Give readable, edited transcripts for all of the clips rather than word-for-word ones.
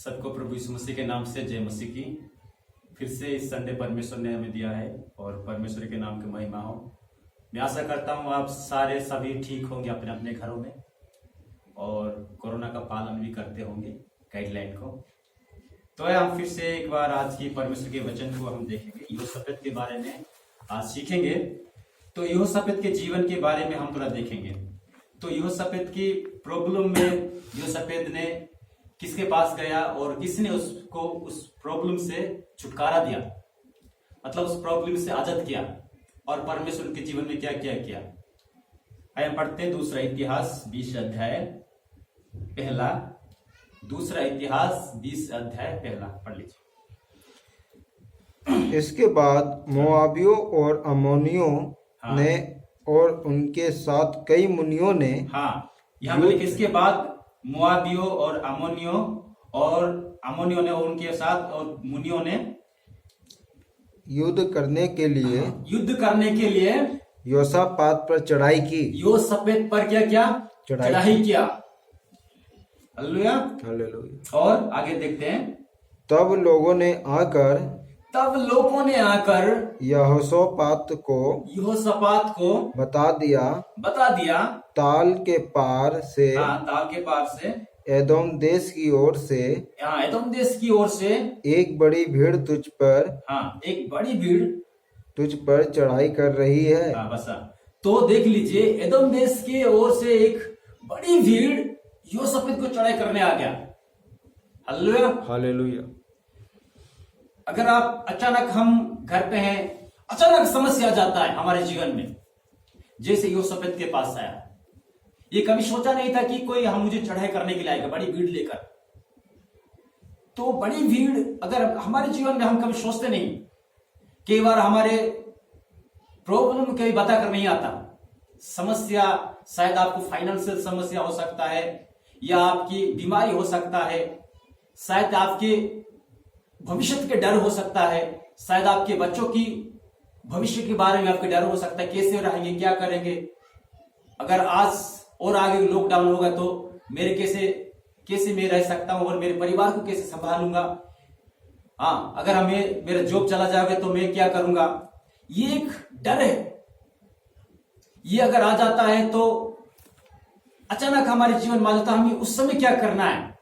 सबको प्रभु यीशु मसीह के नाम से जय मसीह की। फिर से इस संडे परमेश्वर ने हमें दिया है और परमेश्वर के नाम की महिमा हो। मैं आशा करता हूँ आप सारे सभी ठीक होंगे अपने अपने घरों में और कोरोना का पालन भी करते होंगे गाइडलाइन को। तो हम फिर से एक बार आज की परमेश्वर के वचन को हम देखेंगे। यहोशापात के बारे में आज सीखेंगे। तो यहोशापात के जीवन के बारे में हम थोड़ा देखेंगे। तो यहोशापात की प्रॉब्लम में यहोशापात ने किसके पास गया और किसने उसको उस प्रॉब्लम से छुटकारा दिया, मतलब उस प्रॉब्लम से आजाद किया और परमेश्वर के जीवन में क्या क्या किया। आइए हम पढ़ते हैं दूसरा इतिहास 20 अध्याय पहला। दूसरा इतिहास 20 अध्याय पहला पढ़ लीजिए। इसके बाद मोआबियों और अम्मोनियों ने और उनके साथ कई मुनियों ने यहाँ पर इसके बाद मोआबियों और अम्मोनियों ने और उनके साथ और मुनियों ने युद्ध करने के लिए यहोशापात पर चढ़ाई की। यहोशापात पर क्या क्या चढ़ाई किया। Hallelujah hallelujah. और आगे देखते हैं। तब लोगों ने आकर यहोशापात को बता दिया ताल के पार से एदोम देश की ओर से एक बड़ी भीड़ तुझ पर चढ़ाई कर रही है। तो देख लीजिए, एदोम देश की ओर से एक बड़ी भीड़ यहोशापात को चढ़ाई करने आ गया। Hallelujah hallelujah. अगर आप अचानक हम घर पे हैं, अचानक समस्या आ जाता है हमारे जीवन में, जैसे यहोशापात के पास आया। ये कभी सोचा नहीं था कि कोई मुझे चढ़ाई करने के लिए आएगा बड़ी भीड़ लेकर। तो बड़ी भीड़ अगर हमारे जीवन में, हम कभी सोचते नहीं। कई बार हमारे प्रॉब्लम कभी बता कर नहीं आता। समस्या शायद आपको फाइनेंशियल समस्या हो सकता है, या आपकी बीमारी हो सकता है, शायद आपके भविष्य के डर हो सकता है, शायद आपके बच्चों की भविष्य के बारे में आपके डर हो सकता है, कैसे रहेंगे, क्या करेंगे, अगर आज और आगे लॉकडाउन होगा तो मेरे कैसे मैं रह सकता हूं और मेरे परिवार को कैसे संभालूंगा। अगर मेरा जॉब चला जाएगा तो मैं क्या करूंगा। ये एक डर है। ये अगर आ जाता है तो अचानक हमारे जीवन में आ जाता है, हमें उस समय क्या करना है।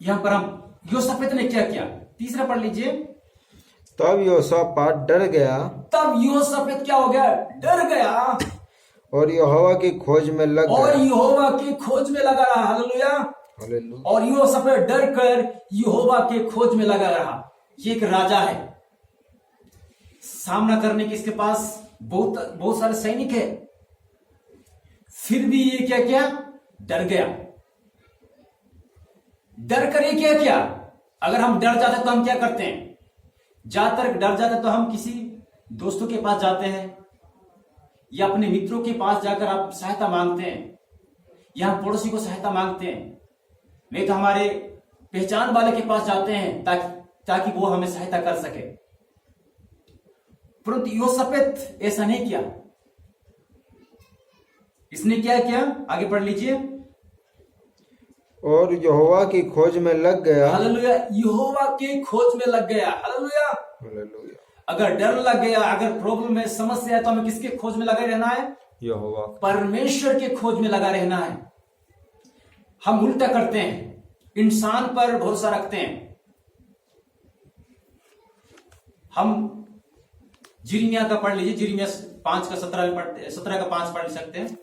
यहां पर हम यहोशापात ने क्या किया, तीसरा पढ़ लीजिए। तब यहोशापात डर गया। तब यहोशापात क्या हो गया, डर गया और यहोवा की खोज में लग गया। रहा। Hallelujah hallelujah. और यहोशापात डर कर यहोवा के खोज में लगा रहा। ये एक राजा है, सामना करने के इसके पास बहुत सारे सैनिक है, फिर भी ये क्या किया, डर गया। डर कर ये क्या। अगर हम डर जाते तो हम क्या करते हैं, ज्यादातर डर जाते तो हम किसी दोस्तों के पास जाते हैं या अपने मित्रों के पास जाकर आप सहायता मांगते हैं, या हम पड़ोसी को सहायता मांगते हैं, नहीं तो हमारे पहचान वाले के पास जाते हैं ताकि वो हमें सहायता कर सके। परंतु यहोशापात ऐसा नहीं किया। इसने क्या किया, आगे पढ़ लीजिए। और यहोवा की खोज में लग गया। हालेलुया। यहोवा की खोज में लग गया। Hallelujah hallelujah. अगर डर लग गया, अगर प्रॉब्लम है, समस्या है, तो हमें किसके खोज में लगा रहना है, यहोवा, परमेश्वर के खोज में लगा रहना है। हम उल्टा करते हैं, इंसान पर भरोसा रखते हैं। हम जिर्मिया का पढ़ लीजिए, जिर्मिया 5:17 का 5 पढ़ सकते हैं।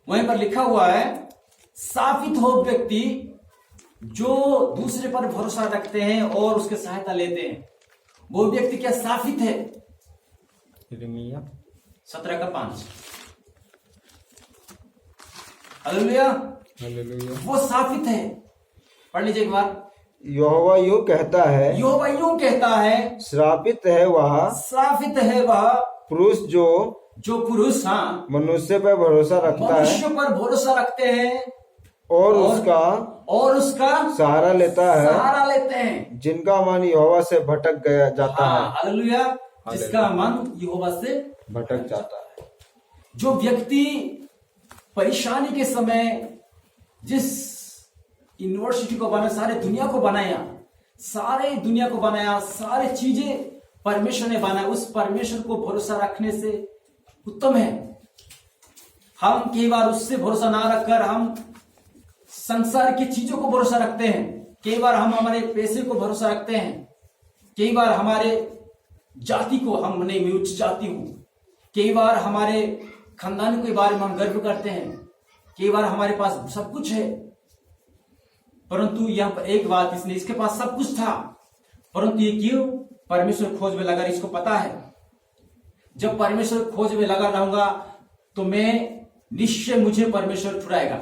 वहीं पर लिखा हुआ है, साबित हो व्यक्ति जो दूसरे पर भरोसा रखते हैं और उसके सहायता लेते हैं, वो व्यक्ति क्या साबित है। यिर्मयाह 17 का 5। Hallelujah hallelujah. वो साबित है। पढ़ लीजिए एक बार। यहोवा यूं कहता है, श्रापित है वह पुरुष जो पुरुष मनुष्य पर भरोसा रखते हैं और उसका सहारा लेता है, जिनका मन यहोवा से भटक जाता है। हालेलुया। जिसका मन यहोवा से भटक जाता है। जो व्यक्ति परेशानी के समय जिस यूनिवर्सिटी को बनाया, सारे दुनिया को बनाया, सारे दुनिया को बनाया, सारे चीजें परमेश्वर ने बनाया। उस परमेश्वर को भरोसा रखने से उत्तम है। हम कई बार उससे भरोसा ना रखकर हम संसार की चीजों को भरोसा रखते हैं। कई बार हम हमारे पैसे को भरोसा रखते हैं। कई बार हमारे जाति को, हम नहीं, मैं उच्च जाति हूं। कई बार हमारे खानदान के बारे में हम गर्व करते हैं। कई बार हमारे पास सब कुछ है, परंतु यहां पर एक बात, इसके पास सब कुछ था, परंतु ये क्यों? परमेश्वर खोज में लगा। इसको पता है जब परमेश्वर खोज में लगा रहूंगा तो मैं निश्चय मुझे परमेश्वर छुड़ाएगा।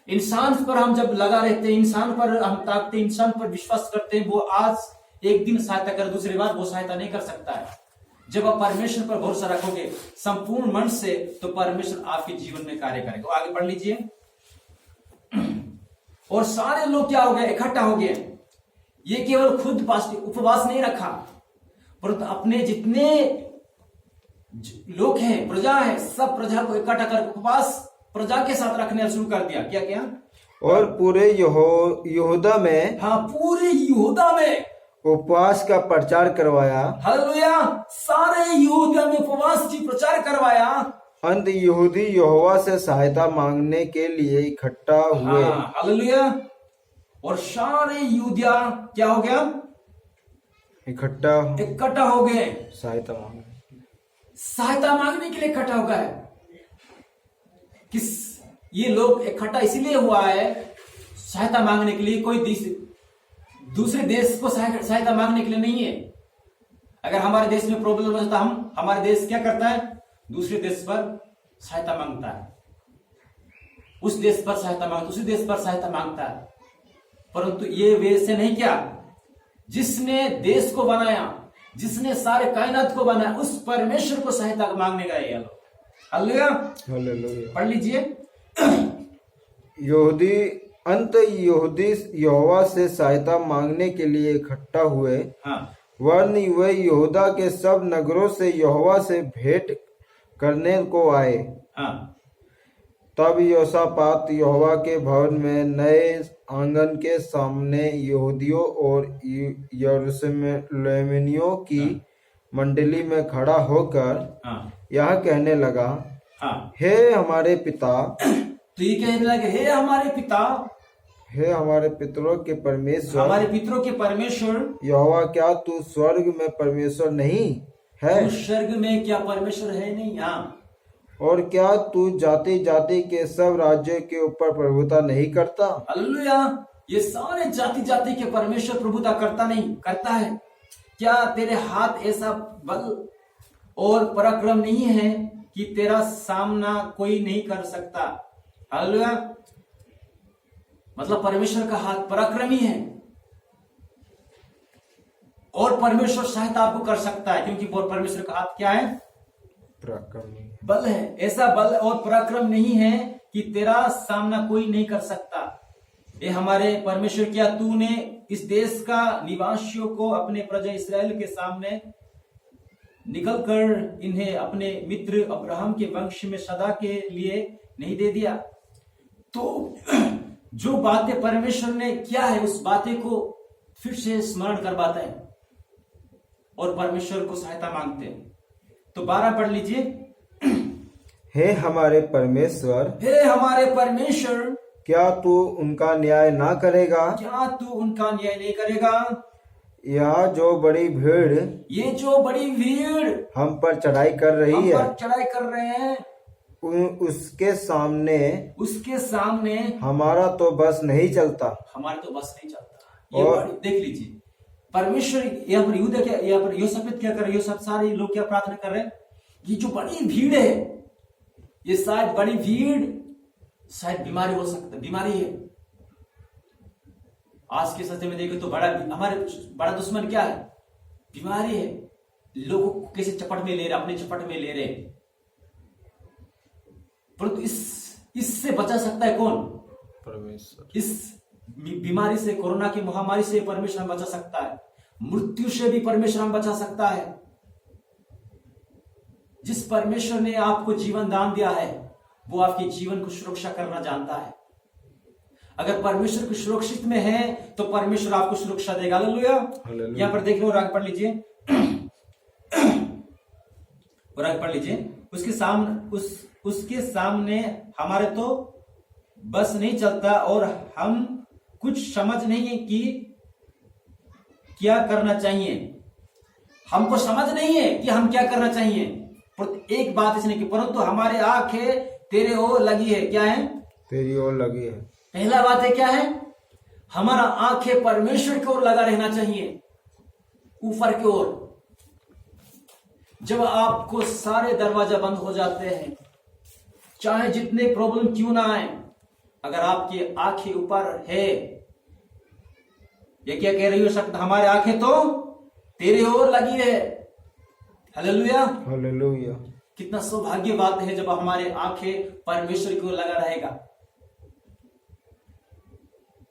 इंसान पर हम जब लगा रहते हैं, इंसान पर हम ताकते, इंसान पर विश्वास करते हैं, वो आज एक दिन सहायता कर, दूसरी बार वो सहायता नहीं कर सकता है। जब आप परमेश्वर पर भरोसा रखोगे संपूर्ण मन से, तो परमेश्वर आपके जीवन में कार्य करेगा। आगे पढ़ लीजिए। और सारे लोग क्या हो गए? इकट्ठा हो गए। ये केवल खुद उपवास नहीं रखा, परंतु अपने जितने लोग हैं, प्रजा है, सब प्रजा को इकट्ठा कर उपवास प्रजा के साथ रखने शुरू कर दिया। क्या क्या? और पूरे यहूदा में, हाँ, पूरे यहूदा में उपवास का प्रचार करवाया। हालेलुया! सारे यहूदा में उपवास की प्रचार करवाया। अंत यहूदी यहोवा से सहायता मांगने के लिए इकट्ठा हुए। हालेलुया! और सारे यहूदिया क्या हो गया? इकट्ठा हो गए सहायता मांगने के लिए इकट्ठा हो गए। किस ये लोग इकट्ठा इसलिए हुआ है सहायता मांगने के लिए, कोई दूसरे देश को सहायता मांगने के लिए नहीं है। अगर हमारे देश में प्रॉब्लम हो जाता, हमारे देश क्या करता है? दूसरे देश पर सहायता मांगता है, उस देश पर सहायता मांगता, उसी देश पर सहायता मांगता है। परंतु ये वैसे नहीं किया। जिसने देश को बनाया, जिसने सारे कायनात को बनाया, उस परमेश्वर को सहायता मांगने गए ये लोग। हालेलुया! पढ़ लीजिए। यहूदी यहोवा से सहायता मांगने के लिए इकट्ठा हुए। हाँ। वरन वे यहूदा के सब नगरों से यहोवा से भेंट करने को आए। हाँ। तब योसापात यहोवा के भवन में नए आंगन के सामने यहूदियों और यरूशलेमियों की मंडली में खड़ा होकर यह कहने लगा, हे हमारे पिता। तो ये कहने लगे, हे हमारे पिता, हे हमारे पितरों के परमेश्वर, हमारे पितरों के परमेश्वर यहोवा, क्या तू स्वर्ग में परमेश्वर नहीं है? तू स्वर्ग में क्या परमेश्वर है नहीं? हाँ। और क्या तू जाति जाति के सब राज्यों के ऊपर प्रभुता नहीं करता? हालेलुया! ये सारे जाति जाति के परमेश्वर प्रभुता करता है। क्या तेरे हाथ ऐसा बल और पराक्रम नहीं है कि तेरा सामना कोई नहीं कर सकता? हालेलुया! मतलब परमेश्वर का हाथ पराक्रमी है और परमेश्वर सहायता आपको कर सकता है, क्योंकि परमेश्वर का हाथ क्या है? पराक्रमी बल है। ऐसा बल और पराक्रम नहीं है कि तेरा सामना कोई नहीं कर सकता। ये हमारे परमेश्वर, क्या तूने इस देश का निवासियों को अपने प्रजा इस्राएल के सामने निकलकर इन्हें अपने मित्र अब्राहम के वंश में सदा के लिए नहीं दे दिया? तो जो बातें परमेश्वर ने किया है, उस बातें को फिर से स्मरण करवाते हैं और परमेश्वर को सहायता मांगते हैं। तो 12 पढ़ लीजिए। हे हमारे परमेश्वर, हे हमारे परमेश्वर, क्या तू उनका न्याय ना करेगा? क्या तू उनका न्याय नहीं करेगा? यह जो बड़ी भीड़, ये जो बड़ी भीड़ हम पर चढ़ाई कर रही है, चढ़ाई कर रहे हैं, उसके सामने हमारा तो बस नहीं चलता। हमारा तो बस नहीं चलता। और देख लीजिए, परमेश्वर यहाँ पर यहूदा क्या, यहाँ पर योसाफात क्या कर रहे हैं? सारे लोग क्या प्रार्थना कर रहे हैं? ये जो बड़ी भीड़ है, ये शायद बड़ी भीड़ शायद बीमारी हो सकता है, बीमारी है। आज के सत्य में देखें तो हमारे बड़ा दुश्मन क्या है? बीमारी है। लोगों को कैसे चपट में ले रहे, अपने चपट में ले रहे। परंतु इससे बचा सकता है कौन? परमेश्वर। इस बीमारी से, कोरोना की महामारी से परमेश्वर हम बचा सकता है। मृत्यु से भी परमेश्वर हम बचा सकता है। जिस परमेश्वर ने आपको जीवन दान दिया है, वो आपके जीवन को सुरक्षा करना जानता है। अगर परमेश्वर की सुरक्षित में है तो परमेश्वर आपको सुरक्षा देगा। हालेलुया। यहाँ पर देख लो और आगे पढ़ लीजिए और आगे पढ़ लीजिए। उसके सामने हमारे तो बस नहीं चलता और हम कुछ समझ नहीं है कि क्या करना चाहिए। हमको समझ नहीं है कि हम क्या करना चाहिए। पर एक बात इसने की, परंतु हमारे आंखें तेरे ओर लगी है। क्या है? तेरी ओर लगी है। पहला बात है क्या है? हमारा आंखें परमेश्वर की ओर लगा रहना चाहिए, ऊपर की ओर। जब आपको सारे दरवाजा बंद हो जाते हैं, चाहे जितने प्रॉब्लम क्यों ना आए, अगर आपकी आंखें ऊपर है, ये क्या कह रही हो सकता, हमारे आंखें तो तेरे ओर लगी है। हालेलुया। हालेलुया। कितना सौभाग्य बात है जब हमारे आंखें परमेश्वर की ओर लगा रहेगा।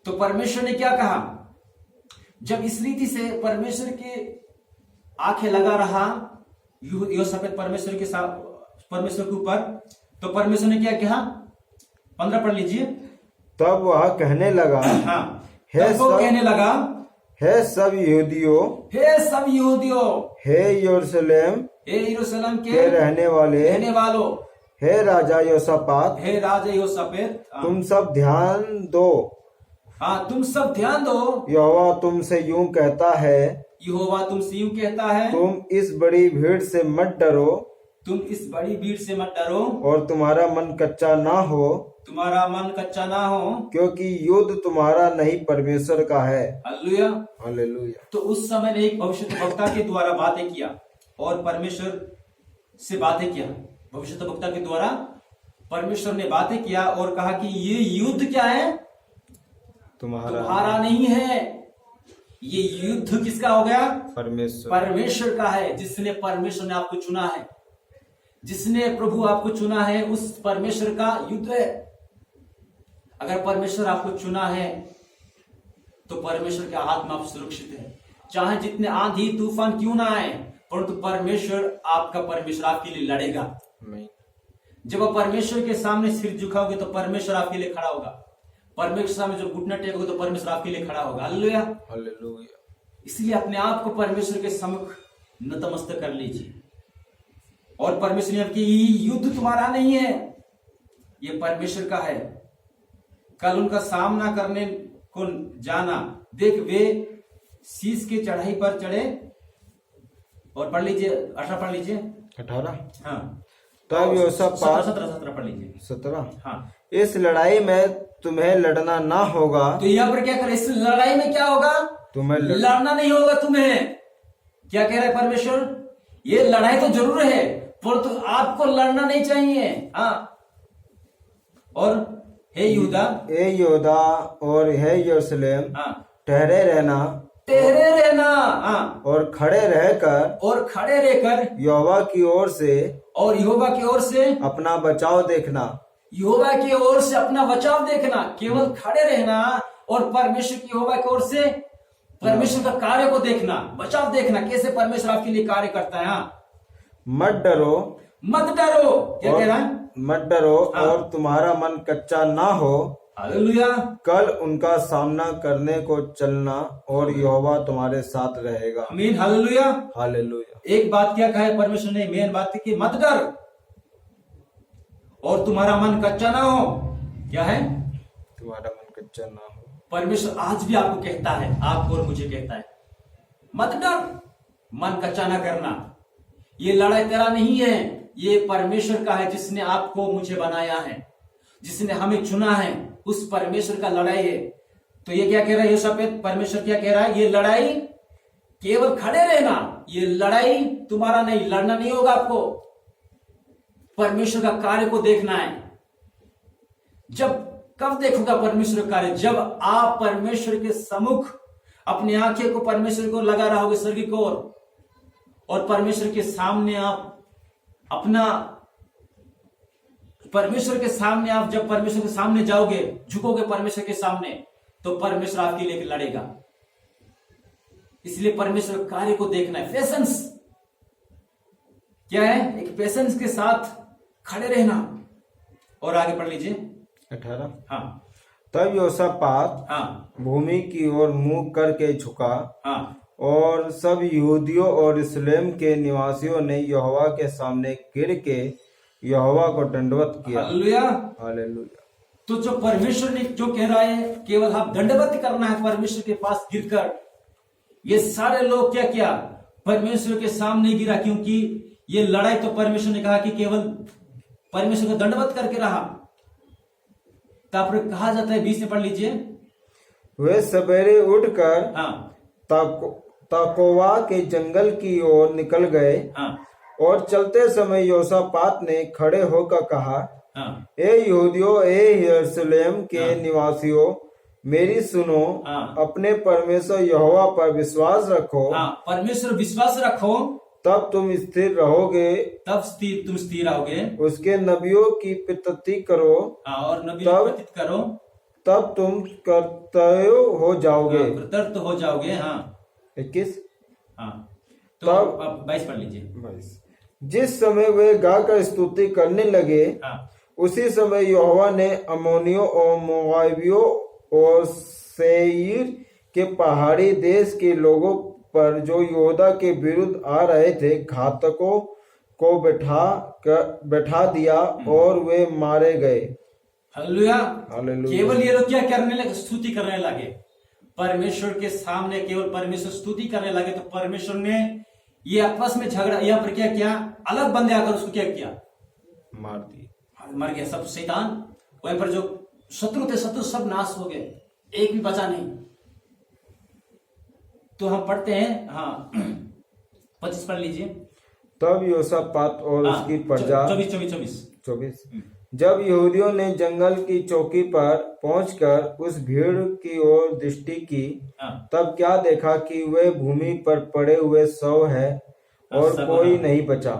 तो परमेश्वर ने क्या कहा, जब इस रीति से परमेश्वर के आंखें लगा रहा योशाफात परमेश्वर के ऊपर, तो परमेश्वर ने क्या कहा? 15 पढ़ लीजिए। तब वह कहने लगा, हाँ, कहने लगा, हे सब यहूदियों, हे यरूशलेम के रहने वालों, हे राजा योशाफात, तुम सब ध्यान दो। हाँ, तुम सब ध्यान दो। यहोवा तुमसे यूं कहता है, तुम इस बड़ी भीड़ से मत डरो, और तुम्हारा मन कच्चा ना हो, क्योंकि युद्ध तुम्हारा नहीं परमेश्वर का है। हालेलुया। हालेलुया। तो उस समय ने एक भविष्यद्वक्ता के द्वारा बातें किया और परमेश्वर से बातें किया। भविष्यद्वक्ता के द्वारा परमेश्वर ने बातें किया और कहा कि ये युद्ध क्या है? तुम्हारा नहीं है। ये युद्ध किसका हो गया? परमेश्वर का है। जिसने परमेश्वर ने आपको चुना है, जिसने प्रभु आपको चुना है, उस परमेश्वर का युद्ध है। अगर परमेश्वर आपको चुना है तो परमेश्वर के हाथ में आप सुरक्षित है। चाहे जितने आंधी तूफान क्यों ना आए, परंतु परमेश्वर आपके लिए लड़ेगा। जब आप परमेश्वर के सामने सिर झुकाओगे तो परमेश्वर आपके लिए खड़ा होगा। परमेश्वर सामने जब घुटना टेकोगे तो परमेश्वर आपके लिए खड़ा होगा। हालेलुया। हालेलुया। इसलिए अपने आप को परमेश्वर के सम्मुख नतमस्तक कर लीजिए और परमेश्वर ने आपकी युद्ध तुम्हारा नहीं है, ये परमेश्वर का है। कल उनका सामना करने को जाना, देख वे शीश की चढ़ाई पर चढ़े। और पढ़ लीजिए 18 पढ़ लीजिए। 18 हाँ। तब योशाफात 17 पढ़ लीजिए। 17 हाँ। इस लड़ाई में तुम्हें लड़ना ना होगा। तो यहाँ पर क्या करे? इस लड़ाई में क्या होगा? तुम्हें लड़ना नहीं होगा। तुम्हें क्या कह रहा है परमेश्वर? ये लड़ाई तो जरूर है, पर तो आपको लड़ना नहीं चाहिए। हाँ। और हे यहूदा और हे यरूशलेम, हाँ, ठहरे रहना हाँ, और खड़े रहकर यहोवा की ओर से अपना बचाव देखना। यहोवा की ओर से अपना बचाव देखना, केवल खड़े रहना और परमेश्वर की यहोवा की ओर से परमेश्वर का कार्य को देखना, बचाव देखना, कैसे परमेश्वर आपके लिए कार्य करता है। हाँ। मत डरो। क्या कह रहा है? मत डरो। हाँ। और तुम्हारा मन कच्चा ना हो। हालेलुया। कल उनका सामना करने को चलना और यहोवा तुम्हारे साथ रहेगा। आमीन। हालेलुया। हालेलुया। एक बात क्या कहा है परमेश्वर ने? मेन बात है कि मत डर और तुम्हारा मन कच्चा ना हो। क्या है? तुम्हारा मन कच्चा ना हो। परमेश्वर आज भी आपको कहता है, आपको और मुझे कहता है, मत डर, मन कच्चा ना करना। ये लड़ाई तेरा नहीं है, ये परमेश्वर का है, जिसने आपको मुझे बनाया है, जिसने हमें चुना है, उस परमेश्वर का लड़ाई है। तो ये क्या कह रहा है योशाफात? परमेश्वर क्या कह रहा है? ये लड़ाई केवल खड़े रहना, ये लड़ाई तुम्हारा नहीं, लड़ना नहीं होगा आपको। परमेश्वर का कार्य को देखना है। कब देखोगा परमेश्वर का कार्य? जब आप परमेश्वर के सम्मुख अपनी आंखें को परमेश्वर को लगा रहोगे, स्वर्ग की ओर, और परमेश्वर के सामने आप जब परमेश्वर के सामने जाओगे, झुकोगे परमेश्वर के सामने, तो परमेश्वर आपके लिए लड़ेगा। इसलिए परमेश्वर कार्य को देखना है। पेशेंस क्या है? एक पेशेंस के साथ खड़े रहना। और आगे पढ़ लीजिए 18। हाँ। तब योशापात हाँ भूमि की ओर मुंह करके झुका, हाँ और सब यहूदियों और यरूशलेम के निवासियों ने यहोवा के सामने गिर के यहोवा को दंडवत किया। हालेलुया। हालेलुया। तो जो परमेश्वर ने जो कह रहा है, केवल आप दंडवत करना है परमेश्वर के पास गिरकर। ये सारे लोग क्या किया, परमेश्वर के सामने गिरा, क्योंकि ये लड़ाई तो परमेश्वर ने कहा कि केवल परमेश्वर को दंडवत करके रहा। तब कहा जाता है, 20 में पढ़ लीजिए। वे सवेरे उठकर हाँ ताकोवा के जंगल की ओर निकल गए, हाँ और चलते समय योशापात ने खड़े होकर कहा, हाँ ए यहूदियों, ए यरूशलेम के हाँ। निवासियों, मेरी सुनो। हाँ। अपने परमेश्वर यहोवा पर विश्वास रखो, हाँ, परमेश्वर विश्वास रखो, तब तुम स्थिर रहोगे। तब तुम स्थिर रहोगे। उसके नबियों की प्रतीति करो, हाँ, और नबी तब- प्रतीत करो, तब तुम कर्तव्य हो जाओगे। कृतर्थ हो जाओगे। हाँ 21। हाँ, तो तब- आप 22 पढ़ लीजिए। जिस समय वे गाकर स्तुति करने लगे, हाँ उसी समय यहोवा ने अम्मोनियों और मोआबियों और सेईर के पहाड़ी देश के लोगों पर जो यहूदा के विरुद्ध आ रहे थे, घातकों को बैठा दिया, और वे मारे गए। हालेलुया। हालेलुया। केवल ये लोग क्या करने लगे, स्तुति करने लगे परमेश्वर के सामने। केवल परमेश्वर स्तुति करने लगे तो परमेश्वर ने ये आपस में झगड़ा, यहाँ पर क्या किया, अलग बंदे आकर उसको क्या किया, मार दिए, मर गया सब शैतान। वहीं पर जो शत्रु थे, शत्रु सब नाश हो गए, एक भी बचा नहीं। तो हम पढ़ते हैं, हाँ 25 पढ़ लीजिए। तब योशापात और हाँ, उसकी प्रजा 24। जब यहूदियों ने जंगल की चौकी पर पहुंचकर उस भीड़ की ओर दृष्टि की, हाँ, तब क्या देखा कि वे भूमि पर पड़े हुए शव है, और सब कोई हाँ। नहीं बचा।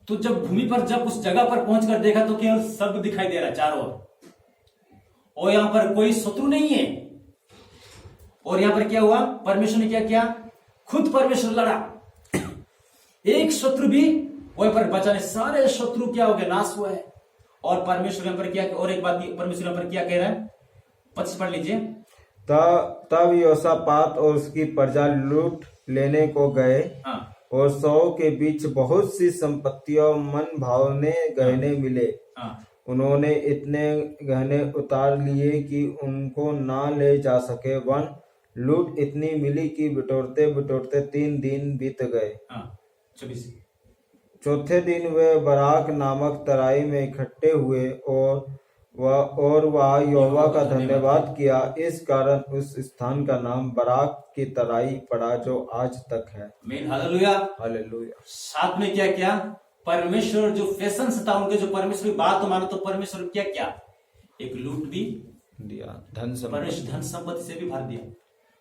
तो जब भूमि पर, जब उस जगह पर पहुंचकर देखा तो केवल सब दिखाई दे रहा है चारों ओर, और यहां पर कोई शत्रु नहीं है। और यहां पर क्या हुआ, परमेश्वर ने क्या किया, खुद परमेश्वर लड़ा, एक शत्रु भी वहीं पर बचा नहीं, सारे शत्रु क्या हो गए, नाश हुए हैं। और परमेश्वर यहाँ पर क्या, और एक बात परमेश्वर यहाँ पर क्या कह रहा है, 25 पढ़ लीजिए। तब योशापात और उसकी प्रजा लूट लेने को गए, हाँ और शव के बीच बहुत सी संपत्तियों मन भावने गहने मिले। हाँ उन्होंने इतने गहने उतार लिए कि उनको ना ले जा सके, वन लूट इतनी मिली कि बिटोरते बिटोरते 3 दिन बीत गए। हाँ 24। चौथे दिन वे बराक नामक तराई में इकट्ठे हुए, और वह यहोवा का धन्यवाद किया। इस कारण उस स्थान का नाम बराक की तराई पड़ा, जो आज तक है। हालेलुया। हालेलुया। साथ में क्या किया, परमेश्वर जो फैशन था उनके, जो परमेश्वर की बात मानो, तो परमेश्वर क्या किया, एक लूट भी दिया, धन परमेश्वर धन संपत्ति से भी भर दिया।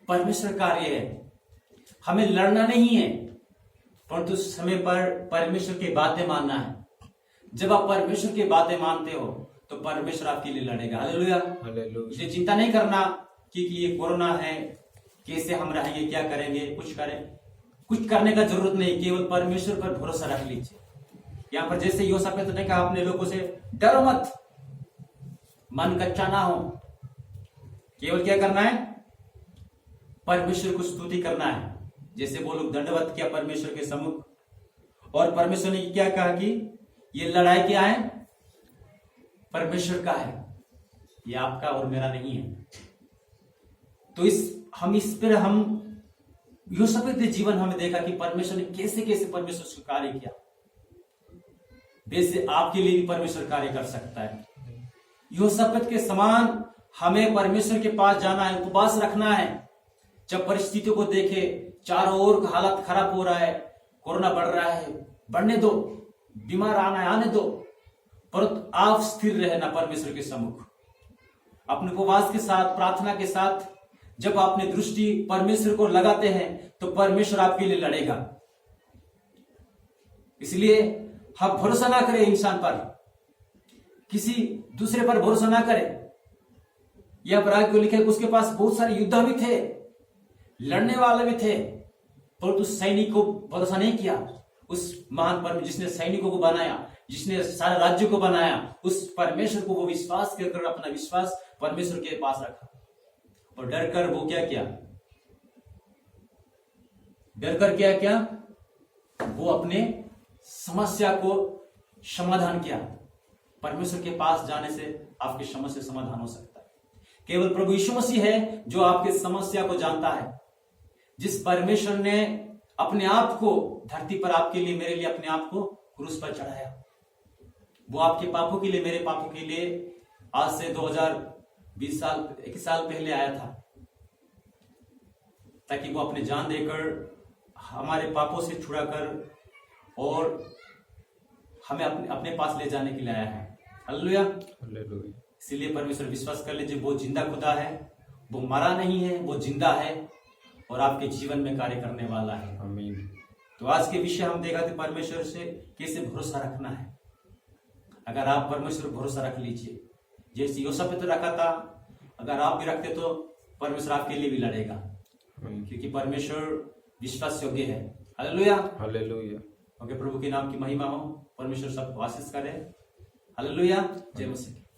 परमेश्वर कार्य है, हमें लड़ना नहीं है, परंतु समय पर परमेश्वर की बातें मानना है। जब आप परमेश्वर की बातें मानते हो तो परमेश्वर आपके लिए लड़ेगा। हालेलुया। हालेलुया। इसलिए चिंता नहीं करना कि ये कोरोना है, कैसे हम रहेंगे, क्या करेंगे, कुछ करने का जरूरत नहीं, केवल परमेश्वर पर भरोसा रख लीजिए। यहाँ पर जैसे योशापात ने कहा अपने लोगों से, डरो मत, मन कच्चा ना हो, केवल क्या करना है, परमेश्वर को स्तुति करना है। जैसे वो लोग दंडवत किया परमेश्वर के सम्मुख, और परमेश्वर ने क्या कहा कि ये लड़ाई क्या है, परमेश्वर का है, ये आपका और मेरा नहीं है। तो इस पर हम योशापात के जीवन हमें देखा कि परमेश्वर ने कैसे कैसे परमेश्वर से कार्य किया। वैसे आपके लिए भी परमेश्वर कार्य कर सकता है। योशापात के समान हमें परमेश्वर के पास जाना है, उपवास रखना है। जब परिस्थितियों को देखे, चारों ओर हालत खराब हो रहा है, कोरोना बढ़ रहा है, बढ़ने दो, बीमार आने दो, परंतु आप स्थिर रहना परमेश्वर के सम्मुख, अपने उपवास के साथ, प्रार्थना के साथ। जब आपने दृष्टि परमेश्वर को लगाते हैं तो परमेश्वर आपके लिए लड़ेगा। इसलिए हम भरोसा ना करें इंसान पर, किसी दूसरे पर भरोसा ना करें। यह पराग को लिखे, उसके पास बहुत सारे योद्धा भी थे, लड़ने वाले भी थे, परंतु सैनिक को भरोसा नहीं किया। उस महान परमेश्वर जिसने सैनिकों को बनाया, जिसने सारे राज्य को बनाया, उस परमेश्वर को वो विश्वास कर अपना विश्वास परमेश्वर के पास रखा और डर कर वो क्या किया, डर कर क्या वो अपने समस्या को समाधान किया। परमेश्वर के पास जाने से आपकी समस्या समाधान हो सकता है। केवल प्रभु यीशु मसीह है जो आपकी समस्या को जानता है। जिस परमेश्वर ने अपने आप को धरती पर आपके लिए, मेरे लिए अपने आप को क्रूस पर चढ़ाया, वो आपके पापों के लिए, मेरे पापों के लिए आज से 2020 साल 21 साल पहले आया था, ताकि वो अपने जान देकर हमारे पापों से छुड़ाकर और हमें अपने पास ले जाने के लिए आया है। हालेलुया। इसीलिए परमेश्वर विश्वास कर लीजिए, वो जिंदा खुदा है, वो मरा नहीं है, वो जिंदा है और आपके जीवन में कार्य करने वाला है। आमीन। तो आज के विषय हम देखा थे परमेश्वर से कैसे भरोसा रखना है। अगर आप परमेश्वर भरोसा रख लीजिए, जैसे योसेफ पे रखा था, अगर आप भी रखते तो परमेश्वर आपके लिए भी लड़ेगा, क्योंकि परमेश्वर विश्वास योग्य है। हालेलुया। हालेलुया। ओके, प्रभु के नाम की महिमा हो, परमेश्वर सबको आशीष करे। हालेलुया। जय मसीह।